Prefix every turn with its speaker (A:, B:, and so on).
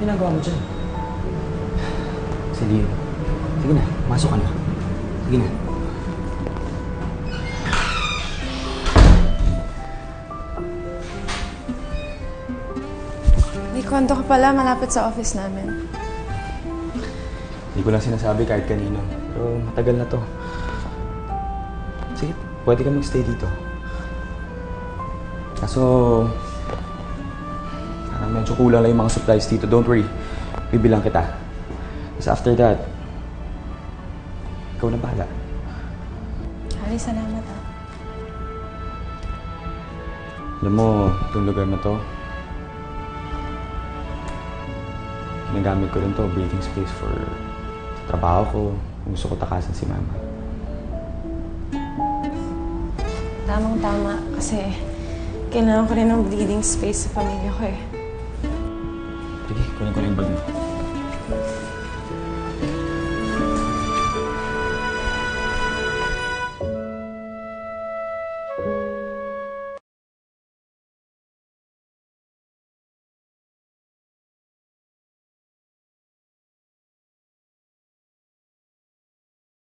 A: ginagawa mo dyan? Celine, sige na, masok ka na. Sige na.
B: May kondo ka pala malapit sa office namin.
A: Hindi ko lang sinasabi kahit kanino. Pero matagal na to. Sige, pwede ka mag-stay dito. Kaso, parang medyo kulang lang yung mga supplies dito. Don't worry, bibilang kita. Kasi after that, ikaw na bahala.
B: Hari, salamat ah.
A: Alam mo, itong lugar na to, ginagamit ko rin to, breathing space for trabaho ko. Gusto ko takasan si Mama.
B: Tamang-tama kasi kailangan ko rin ng breathing space sa pamilya ko eh.
A: Sige, kunin ko na yung bag mo.